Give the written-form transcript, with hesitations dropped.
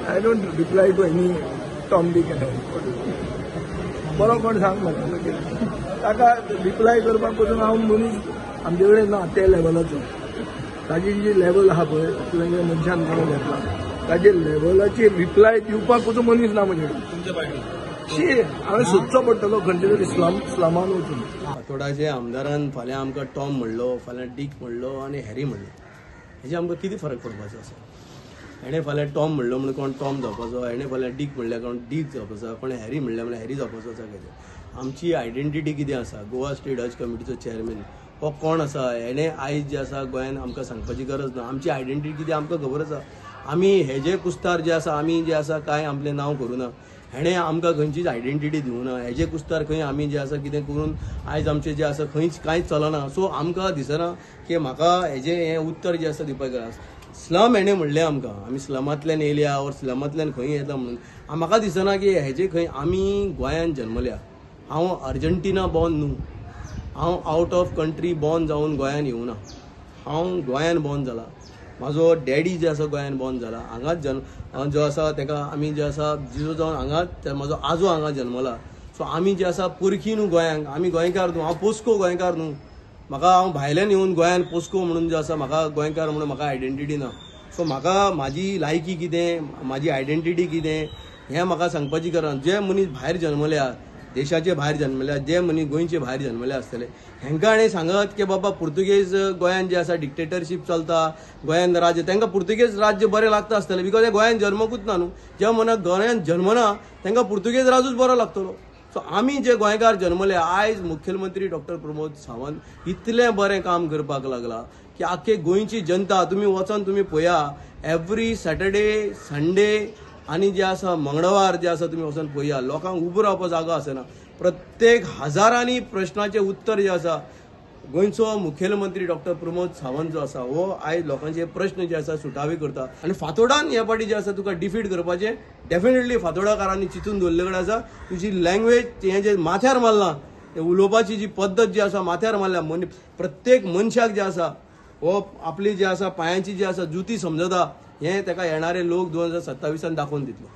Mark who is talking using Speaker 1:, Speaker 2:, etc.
Speaker 1: I don't reply to any Tom, Dick and Harry. बरो कोण सांग म्हाका ताका रिप्लाय करपाक पसून हांव मनीस आमचे कडेन ना त्या लेवलाचो. ताजी जी लेवल आहा पळय तुवें मनशान नांव घेतलां ताजे लेवलाचेर रिप्लाय दिवपाक पसून मनीस ना म्हणजे तुमच्या पार्टी हांवें सोदचो पडटलो खंयचे तरी स्लमान वचून.
Speaker 2: फातोडाचे आमदारान फाल्यां आमकां टॉम म्हणलो, फाल्यां डीक म्हणलो आनी हॅरी म्हणलो. हेजे आमकां कितें फरक पडपाचो आसा? हेणे फाल्यां टॉम म्हणलो म्हणून कोण टॉम जावपाचो, हेणे फाल्यां डीक म्हणल्यार कोण डीक जावपाचो, कोणें हॅरी म्हणल्यार म्हणल्यार हॅरी जावपाचो आसा कितें? आमची आयडेंटिटी कितें आसा? गोवा स्टेट हज कमिटीचो चेअरमॅन हो कोण आसा? हेणे आयज जे आसा गोंयान आमकां सांगपाची गरज ना. आमची आयडेंटिटी कितें आमकां खबर आसा. आमी हेजे कुस्तार जे आसा आमी जे आसा कांय आपलें नांव करूं ना. हेणे आमकां खंयचीच आयडेंटिटी दिवं ना. हेजे कुस्तार खंय आमी जे आसा कितें करून आयज आमचें जे आसा खंयच कांयच चलना. सो आमकां दिसना की म्हाका हेजें हें उत्तर जें आसा दिवपाक जाय. स्लम हेणे म्हणलें आमकां आमी स्लमांतल्यान येयल्या ओर स्लमांतल्यान खंय येता म्हणून. म्हाका दिसना की हेजे खंय आमी गोंयान जल्मल्या. हांव अर्जंटिना बॉर्न न्हू. हांव आवट ऑफ कंट्री बॉर्न जावन गोंयान येवं ना. हांव गोंयान बॉर्न जाला. म्हाजो डॅडी जे आसा गोंयान बॉर्न जाला. हांगाच जल्म जो आसा ताका आमी जे आसा जिजो जावन हांगाच म्हाजो आजो हांगा जल्मला. सो आमी जे आसा परखी न्हू गोंयांक. आमी गोंयकार न्हू. हांव पोस्को गोंयकार न्हू. म्हाका हांव भायल्यान येवन गोंयान पोस्को म्हणून जे आसा म्हाका गोंयकार म्हणून म्हाका आयडेंटिटी ना. सो म्हाका म्हाजी लायकी कितें, म्हाजी आयडेंटिटी कितें हें म्हाका सांगपाची गरज ना. जे मनीस भायर जल्मल्या, देशाचे भायर जल्मल्या, जे मनीस गोंयचे भायर जल्मले आसतले हेंकां हाणें सांगत की बाबा पुर्तुगेज गोंयान जे आसा डिक्टेटरशीप चलता, गोंयान राज्य तांकां पुर्तुगेज राज्य बरें लागता आसतलें बिकॉज हे गोंयान जल्मकूच ना न्हू. ज्या मनाक गोंयान जल्मना तांकां पुर्तुगेज राजूच बरो लागतलो. सो आमी जे गोंयकार जल्मले आयज मुख्यमंत्री डॉक्टर प्रमोद सावंत इतलें बरें काम करपाक लागला की आख्खे गोंयची जनता तुमी वचोन तुमी पळया एवरी सॅटर्डे संडे आनी जे आसा मंगळवार जे आसा तुमी वचोन पळया लोकांक उबो रावपाक जागो आसना. प्रत्येक हजारांनी प्रश्नाचें उत्तर जे आसा गोंयचो मुखेलमंत्री डॉक्टर प्रमोद सावंत जो आसा हो आयज लोकांचे प्रश्न जे आसा सुटावे करता. आनी फातोडान ह्या फावटी जे आसा तुका डिफीट करपाचें डेफिनेटली फातोडाकारांनी चिंतून दवरले कडेन आसा. तुजी लँग्वेज हें जे माथ्यार मारलां ते उलोवपाची जी पद्दत जी आसा माथ्यार मारल्या प्रत्येक मनशाक जे आसा हो आपली जे आसा पांयांची जी आसा जुती समजता हें ताका येणारे लोक 2027 दाखोवन दितलो.